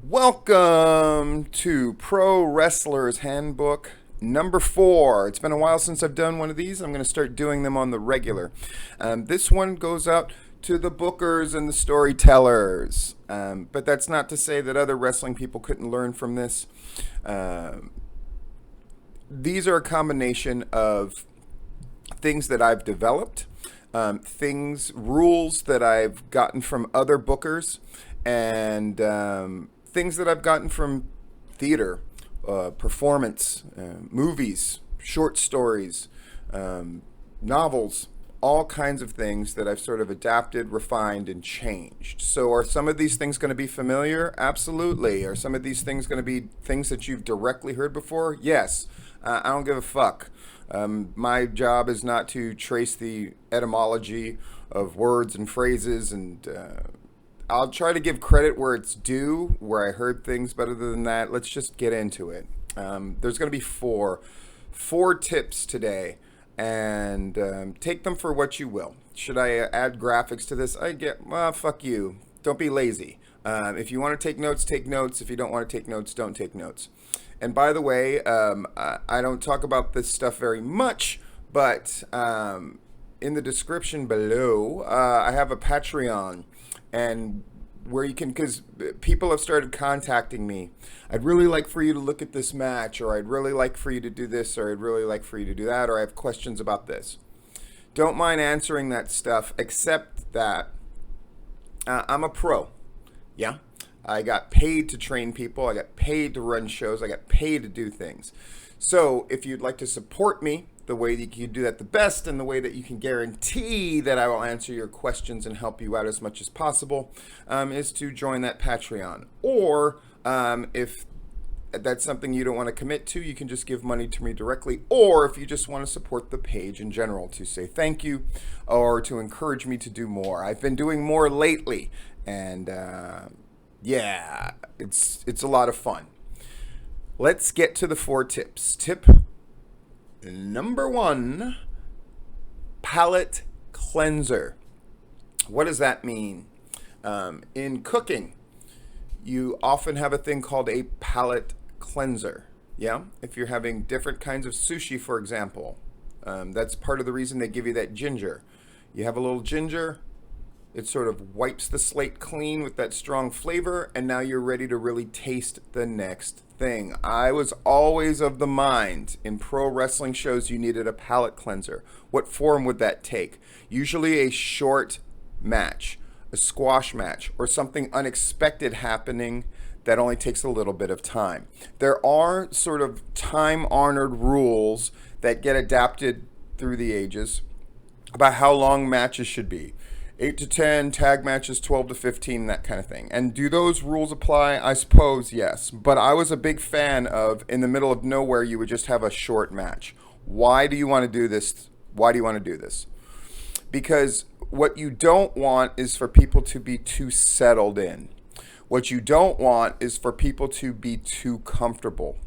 Welcome to Pro Wrestler's Handbook number 4. It's been a while since I've done one of these. I'm going to start doing them on the regular. This one goes out to the bookers and the storytellers. But that's not to say that other wrestling people couldn't learn from this. These are a combination of things that I've developed, rules that I've gotten from other bookers, and things that I've gotten from theater, performance, movies, short stories, novels, all kinds of things that I've sort of adapted, refined, and changed. So are some of these things going to be familiar? Absolutely. Are some of these things going to be things that you've directly heard before? Yes. I don't give a fuck. My job is not to trace the etymology of words and phrases, and I'll try to give credit where it's due, where I heard things. But other than that, let's just get into it. There's going to be four tips today, and take them for what you will. Should I add graphics to this? Well, fuck you. Don't be lazy. If you want to take notes, take notes. If you don't want to take notes, don't take notes. And by the way, I don't talk about this stuff very much, but in the description below, I have a Patreon, and where you can, because people have started contacting me. I'd really like for you to look at this match, or I'd really like for you to do this, or I'd really like for you to do that, or I have questions about this. Don't mind answering that stuff, except that I'm a pro. Yeah? I got paid to train people. I got paid to run shows. I got paid to do things. So if you'd like to support me, the way that you can do that the best, and the way that you can guarantee that I will answer your questions and help you out as much as possible, is to join that Patreon. Or if that's something you don't want to commit to, you can just give money to me directly. Or if you just want to support the page in general, to say thank you or to encourage me to do more. I've been doing more lately, and yeah, it's a lot of fun. Let's get to the 4 tips. Tip number 1, palate cleanser. What does that mean? In cooking, you often have a thing called a palate cleanser. Yeah, if you're having different kinds of sushi, for example, that's part of the reason they give you that ginger. You have a little ginger. It sort of wipes the slate clean with that strong flavor, and now you're ready to really taste the next thing. I was always of the mind, in pro wrestling shows, you needed a palate cleanser. What form would that take? Usually a short match, a squash match, or something unexpected happening that only takes a little bit of time. There are sort of time-honored rules that get adapted through the ages about how long matches should be. 8 to 10, tag matches 12 to 15, that kind of thing. And do those rules apply? I suppose yes. But I was a big fan of, in the middle of nowhere, you would just have a short match. Why do you want to do this? Why do you want to do this? Because what you don't want is for people to be too settled in. What you don't want is for people to be too comfortable.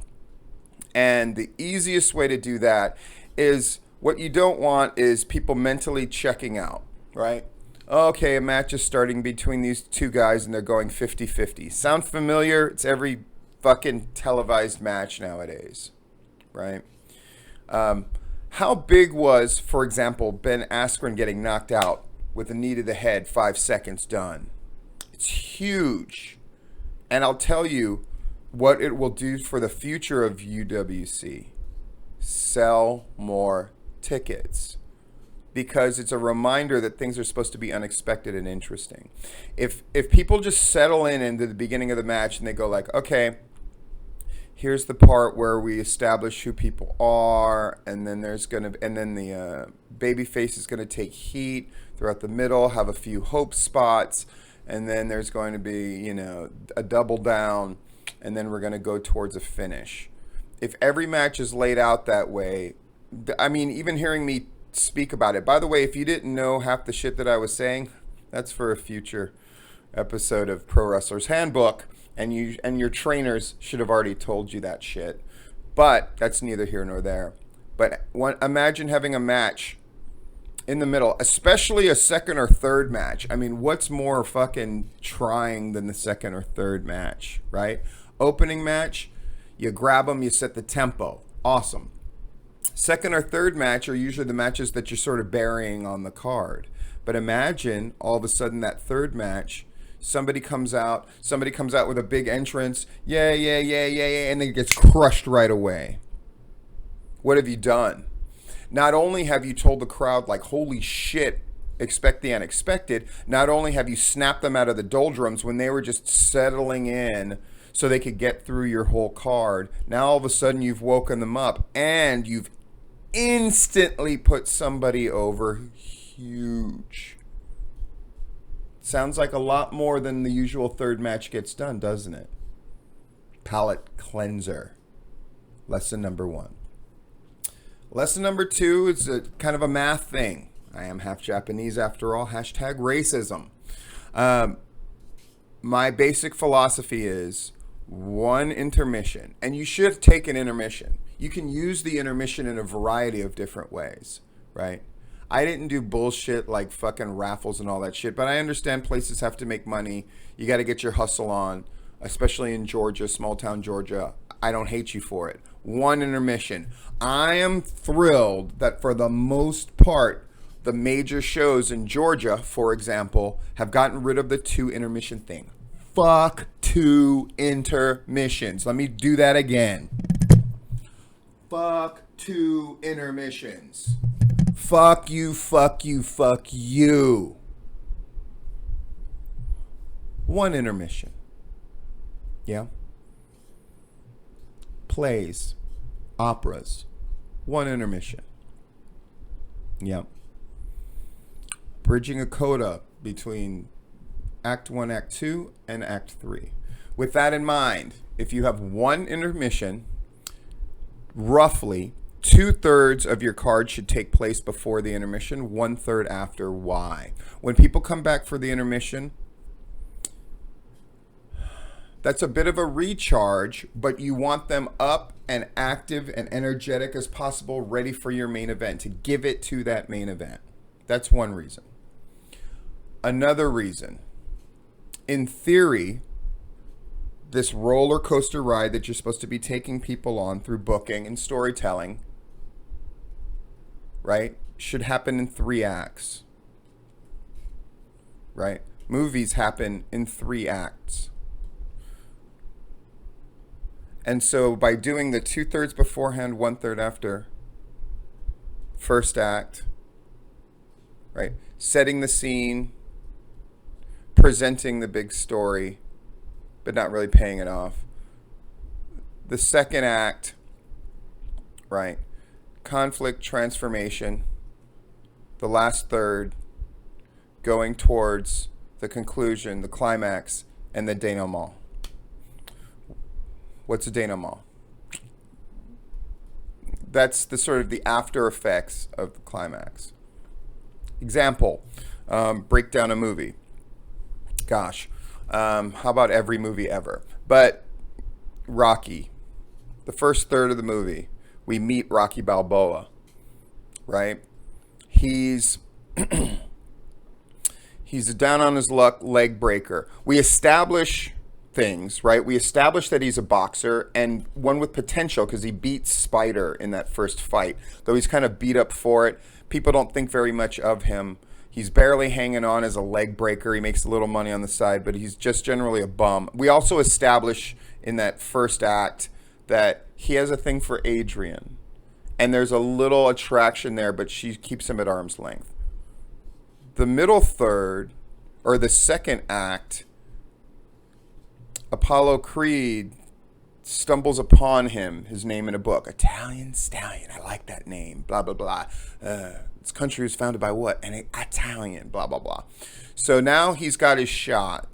And the easiest way to do that is, what you don't want is people mentally checking out, right? Okay, a match is starting between these two guys and they're going 50-50. Sound familiar? It's every fucking televised match nowadays, right? How big was, for example, Ben Askren getting knocked out with a knee to the head, 5 seconds done? It's huge. And I'll tell you what it will do for the future of UWC. Sell more tickets. Because it's a reminder that things are supposed to be unexpected and interesting. If people just settle in into the beginning of the match and they go like, okay, here's the part where we establish who people are, and then the babyface is gonna take heat throughout the middle, have a few hope spots, and then there's going to be, a double down, and then we're gonna go towards a finish. If every match is laid out that way, I mean, even hearing me speak about it. By the way, if you didn't know half the shit that I was saying, that's for a future episode of Pro Wrestler's Handbook, and your trainers should have already told you that shit. But that's neither here nor there. But imagine having a match In the middle, especially a second or third match. I mean, what's more fucking trying than the second or third match, right? Opening match, you grab them, you set the tempo. Awesome. Second or third match are usually the matches that you're sort of burying on the card. But imagine all of a sudden that third match, somebody comes out with a big entrance, yeah, and then it gets crushed right away. What have you done? Not only have you told the crowd, like, holy shit, expect the unexpected, not only have you snapped them out of the doldrums when they were just settling in so they could get through your whole card, now all of a sudden you've woken them up and you've instantly put somebody over huge. Sounds like a lot more than the usual third match gets done, doesn't it? Palate cleanser. Lesson number 1. Lesson number 2 is a kind of a math thing. I am half Japanese after all. Hashtag racism. My basic philosophy is 1 intermission. And you should take an intermission. You can use the intermission in a variety of different ways, right? I didn't do bullshit like fucking raffles and all that shit, but I understand places have to make money. You got to get your hustle on, especially in Georgia, small town Georgia. I don't hate you for it. 1 intermission. I am thrilled that for the most part, the major shows in Georgia, for example, have gotten rid of the 2 intermission thing. Fuck 2 intermissions. Let me do that again. Fuck 2 intermissions. Fuck you, fuck you, fuck you. 1 intermission. Yeah. Plays, operas, 1 intermission. Yep. Bridging a coda between Act 1, Act 2, and Act 3. With that in mind, if you have 1 intermission, roughly 2/3 of your card should take place before the intermission, 1/3 after. Why? When people come back for the intermission, that's a bit of a recharge, but you want them up and active and energetic as possible, ready for your main event, to give it to that main event. That's one reason. Another reason, in theory, this roller coaster ride that you're supposed to be taking people on through booking and storytelling, right, should happen in 3 acts, right? Movies happen in 3 acts. And so by doing the 2/3 beforehand, 1/3 after, first act, right? Setting the scene, presenting the big story, but not really paying it off. The second act, right? Conflict, transformation. The last third, going towards the conclusion, the climax, and the denouement. What's a denouement? That's the sort of the after effects of the climax. Example, break down a movie. Gosh, how about every movie ever? But Rocky, the first third of the movie, we meet Rocky Balboa, right? He's he's a down on his luck leg breaker. We establish things, right? We establish that he's a boxer and one with potential because he beats Spider in that first fight. Though he's kind of beat up for it, people don't think very much of him. He's barely hanging on as a leg breaker. He makes a little money on the side, but he's just generally a bum. We also establish in that first act that he has a thing for Adrian. And there's a little attraction there, but she keeps him at arm's length. The middle third, or the second act, Apollo Creed stumbles upon him, his name in a book. Italian Stallion. I like that name. Blah, blah, blah. This country was founded by what? An Italian. Blah, blah, blah. So now he's got his shot.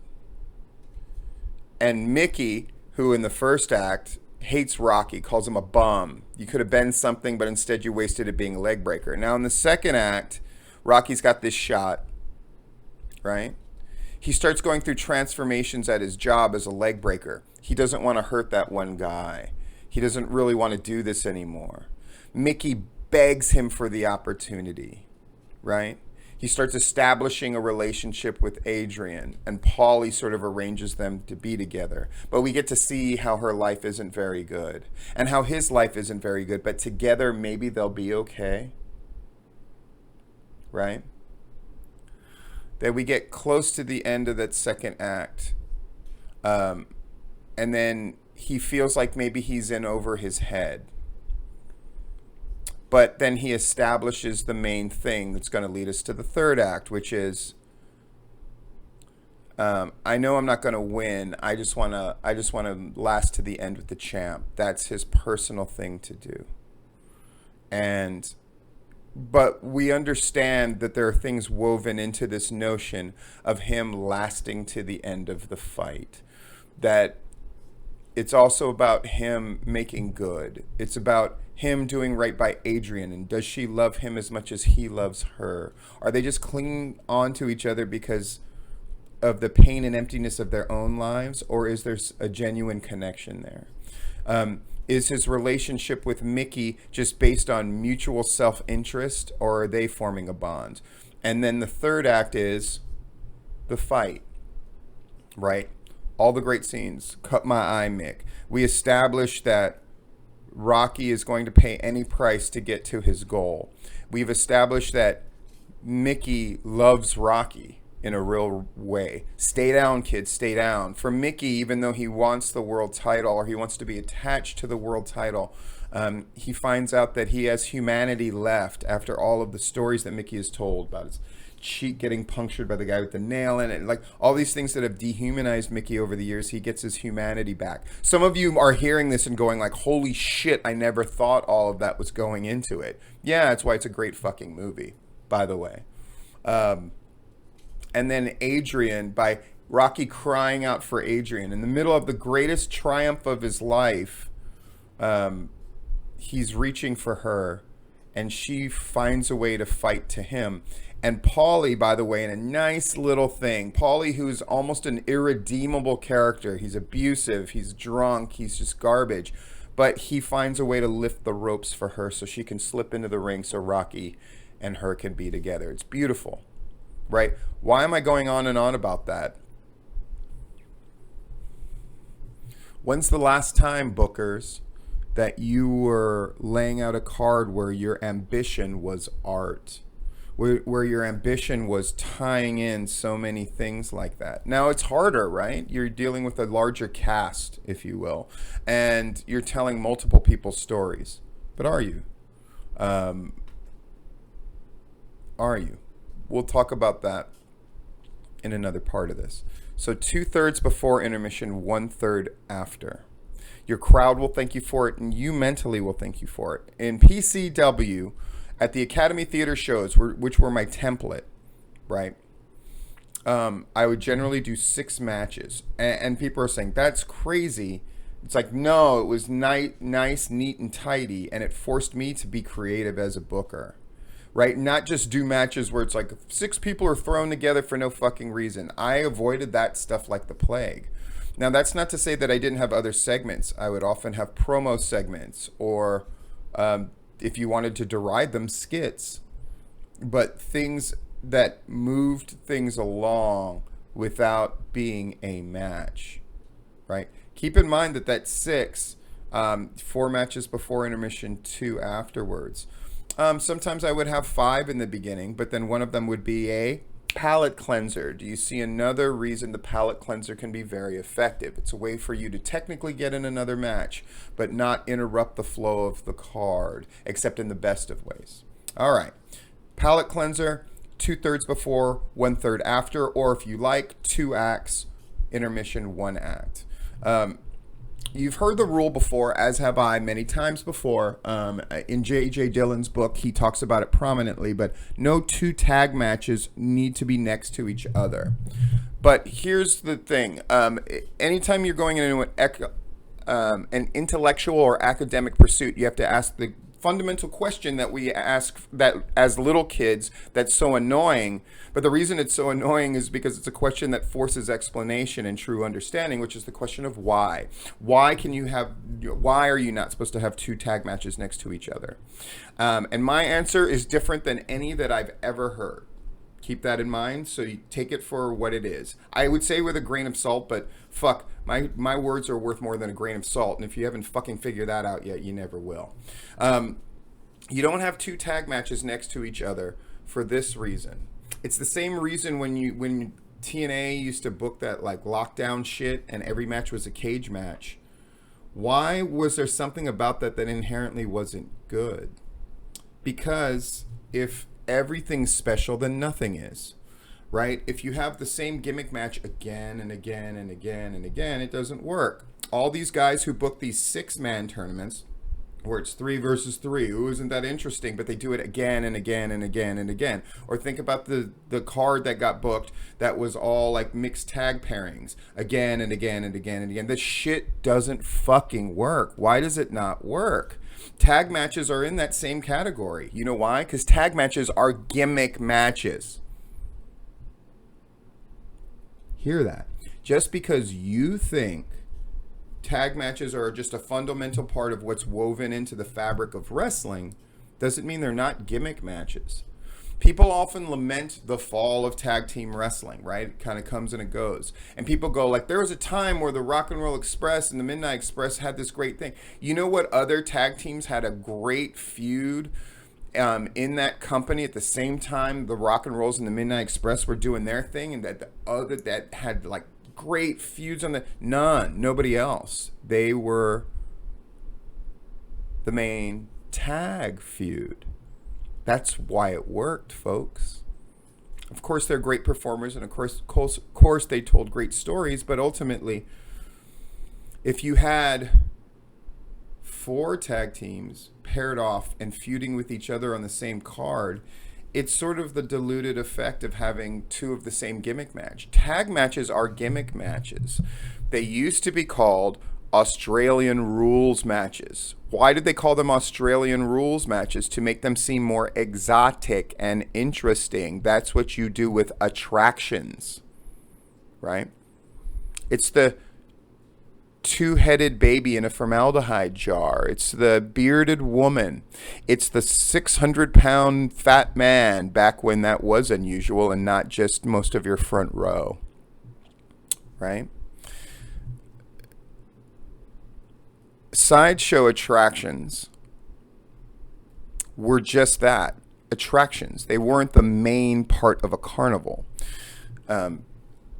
And Mickey, who in the first act hates Rocky, calls him a bum. You could have been something, but instead you wasted it being a leg breaker. Now in the second act, Rocky's got this shot, right? He starts going through transformations at his job as a leg breaker. He doesn't want to hurt that one guy. He doesn't really want to do this anymore. Mickey begs him for the opportunity, right? He starts establishing a relationship with Adrian, and Paulie sort of arranges them to be together. But we get to see how her life isn't very good, and how his life isn't very good, but together maybe they'll be okay, right? That we get close to the end of that second act, and then he feels like maybe he's in over his head. But then he establishes the main thing that's going to lead us to the third act, which is, I know I'm not going to win. I just want to last to the end with the champ. That's his personal thing to do. But we understand that there are things woven into this notion of him lasting to the end of the fight. That it's also about him making good. It's about him doing right by Adrian, and does she love him as much as he loves her? Are they just clinging on to each other because of the pain and emptiness of their own lives, or is there a genuine connection there? Is his relationship with Mickey just based on mutual self-interest, or are they forming a bond? And then the third act is the fight, right? All the great scenes. Cut my eye, Mick. We establish that Rocky is going to pay any price to get to his goal. We've established that Mickey loves Rocky in a real way. Stay down, kid, stay down. For Mickey, even though he wants the world title, or he wants to be attached to the world title, he finds out that he has humanity left after all of the stories that Mickey has told about his cheek getting punctured by the guy with the nail in it, like all these things that have dehumanized Mickey over the years. He gets his humanity back. Some of you are hearing this and going like, holy shit, I never thought all of that was going into it. Yeah, that's why it's a great fucking movie, by the way. And then Adrian, by Rocky crying out for Adrian in the middle of the greatest triumph of his life, he's reaching for her, and she finds a way to fight to him. And Paulie, by the way, in a nice little thing, Paulie, who's almost an irredeemable character, he's abusive, he's drunk, he's just garbage, but he finds a way to lift the ropes for her so she can slip into the ring so Rocky and her can be together. It's beautiful, right? Why am I going on and on about that? When's the last time, bookers, that you were laying out a card where your ambition was art? Where your ambition was tying in so many things like that. Now it's harder, right? You're dealing with a larger cast, if you will, and you're telling multiple people's stories. But are you? Are you? We'll talk about that in another part of this. So 2/3 before intermission, 1/3 after. Your crowd will thank you for it, and you mentally will thank you for it. In PCW, at the Academy Theater shows, which were my template, right? I would generally do 6 matches. And people are saying, that's crazy. It's like, no, it was nice, neat, and tidy. And it forced me to be creative as a booker, right? Not just do matches where it's like 6 people are thrown together for no fucking reason. I avoided that stuff like the plague. Now, that's not to say that I didn't have other segments. I would often have promo segments, or if you wanted to deride them, skits, but things that moved things along without being a match, right? Keep in mind that 6, 4 matches before intermission, 2 afterwards. Sometimes I would have 5 in the beginning, but then one of them would be a palate cleanser. Do you see another reason the palate cleanser can be very effective? It's a way for you to technically get in another match, but not interrupt the flow of the card, except in the best of ways. All right. Palate cleanser, 2/3 before, 1/3 after, or if you like, 2 acts, intermission, 1 act. You've heard the rule before, as have I many times before. In J.J. Dillon's book, he talks about it prominently, but no 2 tag matches need to be next to each other. But here's the thing. Anytime you're going into an intellectual or academic pursuit, you have to ask fundamental question that we ask that as little kids that's so annoying. But the reason it's so annoying is because it's a question that forces explanation and true understanding, which is the question of why. Why are you not supposed to have two tag matches next to each other? And my answer is different than any that I've ever heard. Keep that in mind, so you take it for what it is. I would say with a grain of salt, but fuck, my words are worth more than a grain of salt, and if you haven't fucking figured that out yet, you never will. You don't have two tag matches next to each other for this reason. It's the same reason when TNA used to book that like lockdown shit and every match was a cage match. Why was there something about that inherently wasn't good? Because if everything's special, then nothing is, right? If you have the same gimmick match again and again and again and again, it doesn't work. All these guys who book these 6-man tournaments where it's 3 versus 3, ooh, isn't that interesting? But they do it again and again and again and again. Or think about the card that got booked that was all like mixed tag pairings again and again and again and again. This shit doesn't fucking work. Why does it not work? Tag matches are in that same category. You know why? Because tag matches are gimmick matches. Hear that. Just because you think tag matches are just a fundamental part of what's woven into the fabric of wrestling doesn't mean they're not gimmick matches. People often lament the fall of tag team wrestling, right? It kind of comes and it goes. And people go like, there was a time where the Rock and Roll Express and the Midnight Express had this great thing. You know what other tag teams had a great feud in that company at the same time the Rock and Rolls and the Midnight Express were doing their thing, and that the other that had like great feuds on nobody else. They were the main tag feud. That's why it worked, folks. Of course, they're great performers, and of course they told great stories, but ultimately, if you had 4 tag teams paired off and feuding with each other on the same card, it's sort of the diluted effect of having 2 of the same gimmick match. Tag matches are gimmick matches. They used to be called Australian rules matches. Why did they call them Australian rules matches? To make them seem more exotic and interesting. That's what you do with attractions, right? It's the 2-headed baby in a formaldehyde jar. It's the bearded woman. It's the 600-pound fat man, back when that was unusual and not just most of your front row, right? Sideshow attractions were just that, attractions. They weren't the main part of a carnival.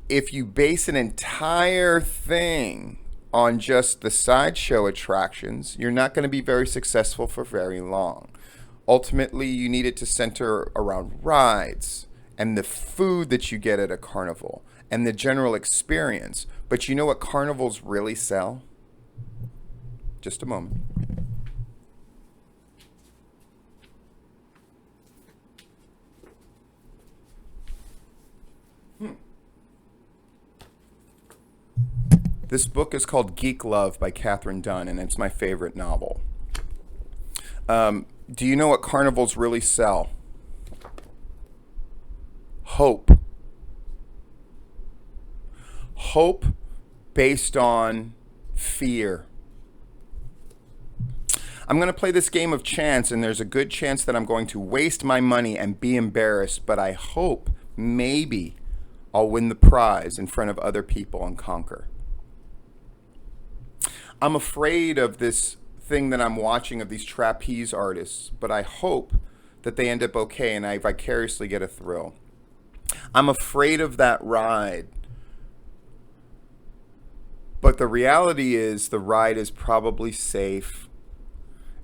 If you base an entire thing on just the sideshow attractions, you're not going to be very successful for very long. Ultimately, you need it to center around rides and the food that you get at a carnival and the general experience. But you know what carnivals really sell? Just a moment. This book is called Geek Love by Catherine Dunn, and it's my favorite novel. Do you know what carnivals really sell? Hope. Hope based on fear. I'm going to play this game of chance, and there's a good chance that I'm going to waste my money and be embarrassed, but I hope maybe I'll win the prize in front of other people and conquer. I'm afraid of this thing that I'm watching of these trapeze artists, but I hope that they end up okay and I vicariously get a thrill. I'm afraid of that ride, but the reality is the ride is probably safe.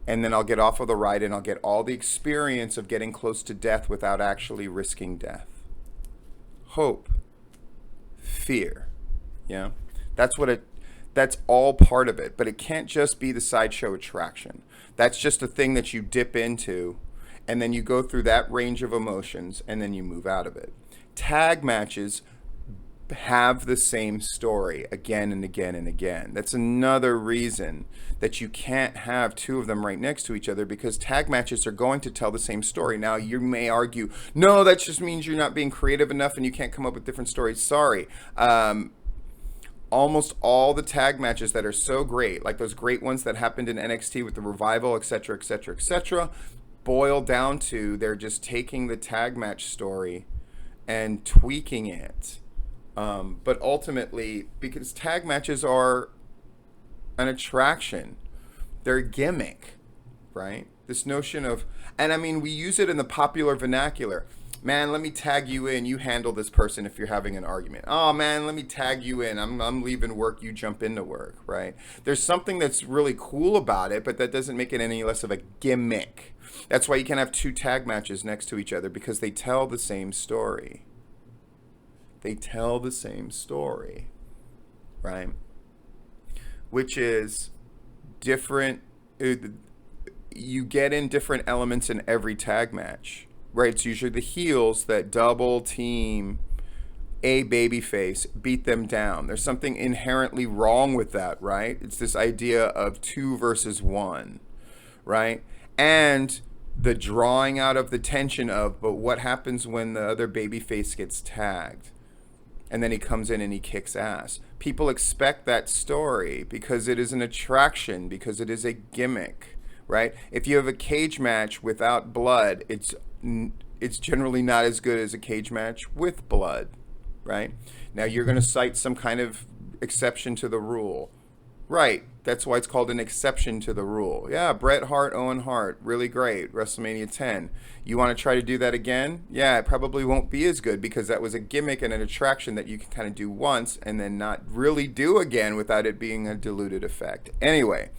And then I'll get off of the ride and I'll get all the experience of getting close to death without actually risking death. Hope. Fear. Yeah? That's all part of it. But it can't just be the sideshow attraction. That's just a thing that you dip into and then you go through that range of emotions and then you move out of it. Tag matches have the same story again and again and again. That's another reason that you can't have two of them right next to each other, because tag matches are going to tell the same story. Now, you may argue, no, that just means you're not being creative enough and you can't come up with different stories. Sorry. Almost all the tag matches that are so great, like those great ones that happened in NXT with the Revival, etc., etc., etc., boil down to they're just taking the tag match story and tweaking it. But ultimately, because tag matches are an attraction, they're a gimmick, right? This notion of, and I mean, we use it in the popular vernacular. Man, let me tag you in. You handle this person if you're having an argument. Oh, man, let me tag you in. I'm leaving work. You jump into work, right? There's something that's really cool about it, but that doesn't make it any less of a gimmick. That's why you can have two tag matches next to each other, because they tell the same story. They tell the same story, right? Which is different. You get in different elements in every tag match, right? It's usually the heels that double team a babyface, beat them down. There's something inherently wrong with that, right? It's this idea of 2 versus 1, right? And the drawing out of the tension of, but what happens when the other babyface gets tagged? And then he comes in and he kicks ass. People expect that story because it is an attraction, because it is a gimmick, right? If you have a cage match without blood, it's generally not as good as a cage match with blood, right? Now you're going to cite some kind of exception to the rule. Right. That's why it's called an exception to the rule. Yeah, Bret Hart, Owen Hart, really great. WrestleMania 10. You want to try to do that again? Yeah, it probably won't be as good, because that was a gimmick and an attraction that you can kind of do once and then not really do again without it being a diluted effect. Anyway,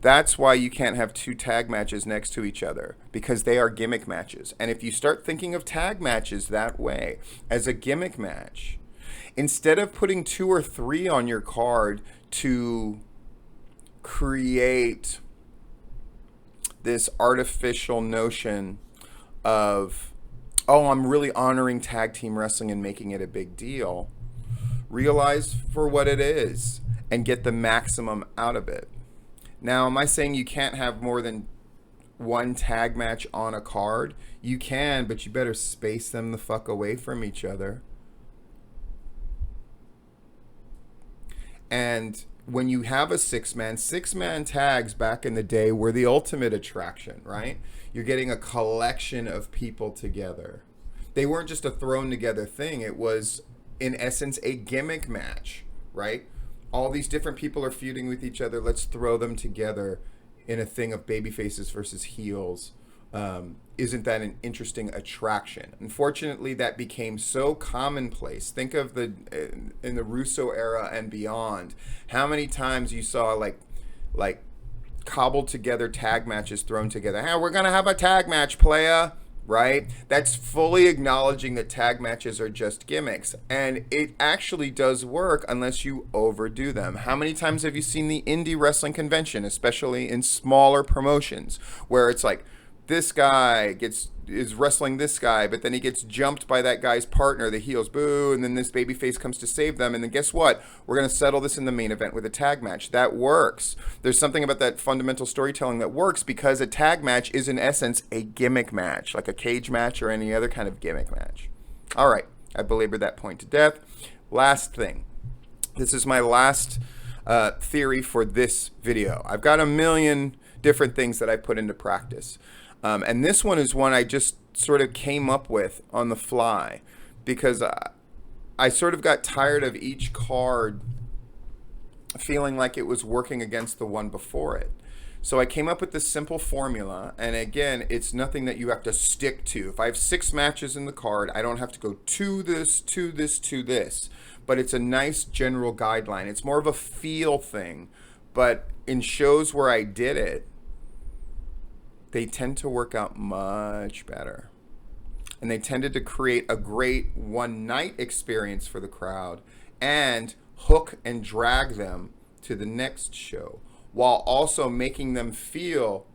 that's why you can't have two tag matches next to each other, because they are gimmick matches. And if you start thinking of tag matches that way, as a gimmick match, instead of putting 2 or 3 on your card to create this artificial notion of, oh, I'm really honoring tag team wrestling and making it a big deal, realize for what it is and get the maximum out of it. Now, am I saying you can't have more than 1 tag match on a card? You can, but you better space them the fuck away from each other. And when you have a 6-man tags back in the day were the ultimate attraction, right? You're getting a collection of people together. They weren't just a thrown together thing. It was, in essence, a gimmick match, right? All these different people are feuding with each other. Let's throw them together in a thing of baby faces versus heels. Isn't that an interesting attraction? Unfortunately, that became so commonplace. Think of in the Russo era and beyond, how many times you saw like cobbled together tag matches thrown together. Hey, we're gonna have a tag match, playa, right? That's fully acknowledging that tag matches are just gimmicks, and it actually does work unless you overdo them. How many times have you seen the indie wrestling convention, especially in smaller promotions, where it's like, this guy is wrestling this guy, but then he gets jumped by that guy's partner, the heels, boo, and then this babyface comes to save them, and then guess what? We're going to settle this in the main event with a tag match. That works. There's something about that fundamental storytelling that works, because a tag match is, in essence, a gimmick match, like a cage match or any other kind of gimmick match. All right, I belabored that point to death. Last thing. This is my last theory for this video. I've got a million different things that I put into practice. And this one is one I just sort of came up with on the fly, because I sort of got tired of each card feeling like it was working against the one before it. So I came up with this simple formula, and again, it's nothing that you have to stick to. If I have 6 matches in the card, I don't have to go to this, to this, to this, but it's a nice general guideline. It's more of a feel thing, but in shows where I did it, they tend to work out much better. And they tended to create a great one-night experience for the crowd and hook and drag them to the next show, while also making them feel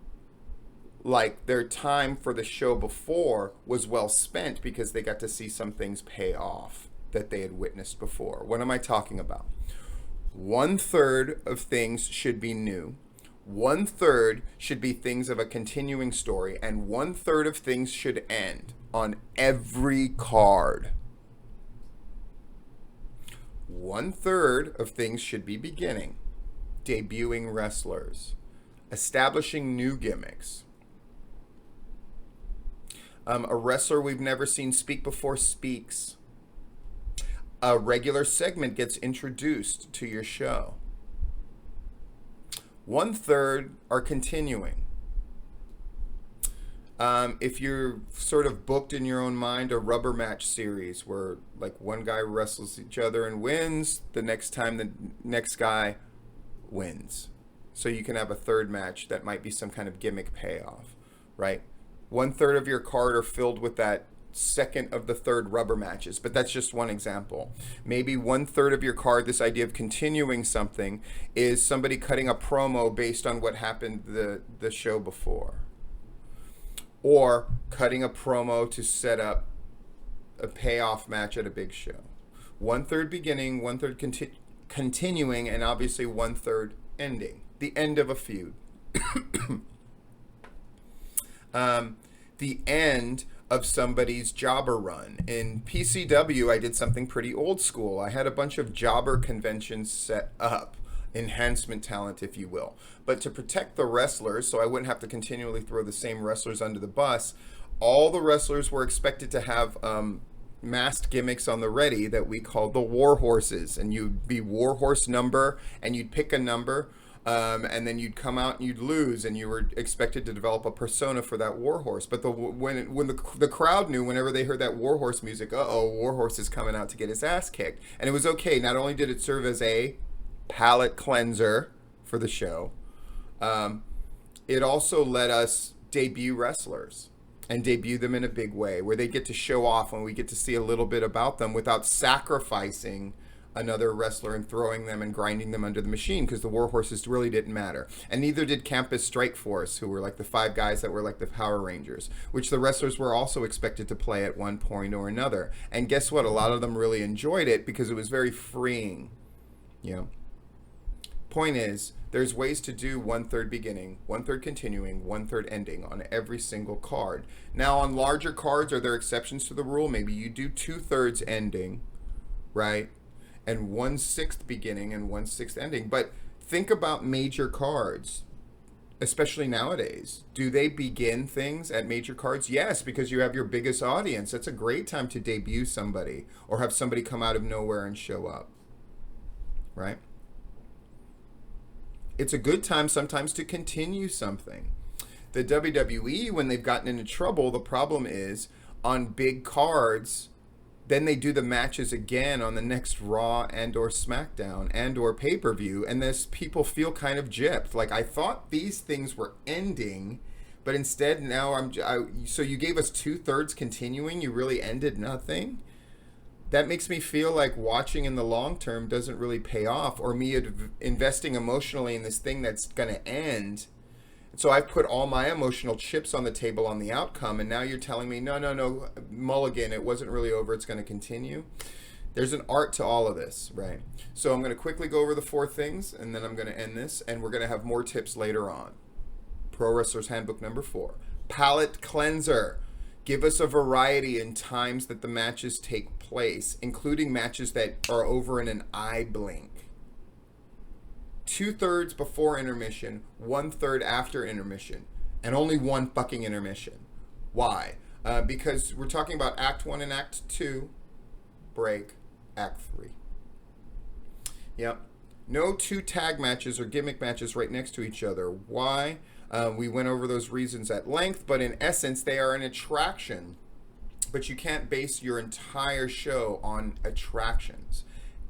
like their time for the show before was well spent, because they got to see some things pay off. that they had witnessed before. What am I talking about? 1/3 of things should be new. 1/3 should be things of a continuing story, and 1/3 of things should end on every card. 1/3 of things should be beginning, debuting wrestlers, establishing new gimmicks. A wrestler we've never seen speak before speaks. A regular segment gets introduced to your show. 1/3 are continuing. If you're sort of booked in your own mind, a rubber match series where like one guy wrestles each other and wins, the next time the next guy wins. So you can have a third match that might be some kind of gimmick payoff, right? 1/3 of your card are filled with that second of the third rubber matches, but that's just one example. Maybe 1/3 of your card, this idea of continuing something, is somebody cutting a promo based on what happened the show before, or cutting a promo to set up a payoff match at a big show. 1/3 beginning, 1/3 continuing, and obviously 1/3 ending, the end of a feud. The end of somebody's jobber run. In PCW, I did something pretty old school. I had a bunch of jobber conventions set up, enhancement talent, if you will. But to protect the wrestlers, so I wouldn't have to continually throw the same wrestlers under the bus, all the wrestlers were expected to have masked gimmicks on the ready that we called the war horses. And you'd be war horse number, and you'd pick a number, and then you'd come out and you'd lose, and you were expected to develop a persona for that warhorse. But when the crowd knew, whenever they heard that warhorse music, warhorse is coming out to get his ass kicked. And it was okay. Not only did it serve as a palate cleanser for the show, it also let us debut wrestlers and debut them in a big way, where they get to show off and we get to see a little bit about them without sacrificing another wrestler and throwing them and grinding them under the machine, because the war horses really didn't matter. And neither did Campus Strike Force, who were like the 5 guys that were like the Power Rangers, which the wrestlers were also expected to play at one point or another. And guess what? A lot of them really enjoyed it because it was very freeing. You know, point is, there's ways to do 1/3 beginning, 1/3 continuing, 1/3 ending on every single card. Now, on larger cards, are there exceptions to the rule? Maybe you do 2/3 ending, right? And 1/6 beginning and 1/6 ending. But think about major cards, especially nowadays. Do they begin things at major cards? Yes, because you have your biggest audience. That's a great time to debut somebody or have somebody come out of nowhere and show up, right? It's a good time sometimes to continue something. The WWE, when they've gotten into trouble, the problem is on big cards, then they do the matches again on the next Raw and or SmackDown and or pay-per-view, and this people feel kind of gypped. Like, I thought these things were ending, but instead now so you gave us 2/3 continuing, you really ended nothing? That makes me feel like watching in the long term doesn't really pay off, or me investing emotionally in this thing that's going to end. So I've put all my emotional chips on the table on the outcome, and now you're telling me, no, mulligan, it wasn't really over, it's going to continue. There's an art to all of this, right? So I'm going to quickly go over the 4 things, and then I'm going to end this, and we're going to have more tips later on. Pro Wrestler's Handbook number 4. Palate cleanser. Give us a variety in times that the matches take place, including matches that are over in an eye blink. 2/3 before intermission, 1/3 after intermission, and only 1 fucking intermission. Why? Because we're talking about Act 1 and Act 2, break, Act 3. Yep. No 2 tag matches or gimmick matches right next to each other. Why? We went over those reasons at length, but in essence, they are an attraction. But you can't base your entire show on attractions.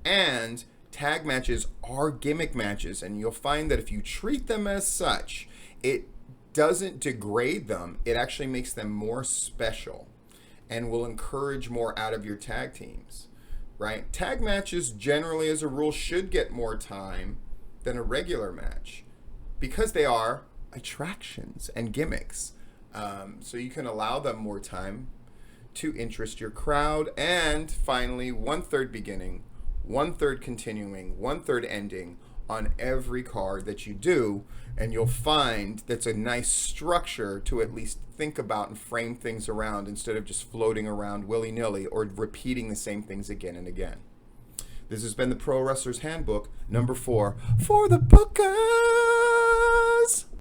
And tag matches are gimmick matches, and you'll find that if you treat them as such, it doesn't degrade them. It actually makes them more special and will encourage more out of your tag teams, right? Tag matches generally, as a rule, should get more time than a regular match because they are attractions and gimmicks. So you can allow them more time to interest your crowd. And finally, 1/3 beginning, 1/3 continuing, 1/3 ending on every card that you do. And you'll find that's a nice structure to at least think about and frame things around instead of just floating around willy-nilly or repeating the same things again and again. This has been the Pro Wrestler's Handbook, number 4, for the bookers.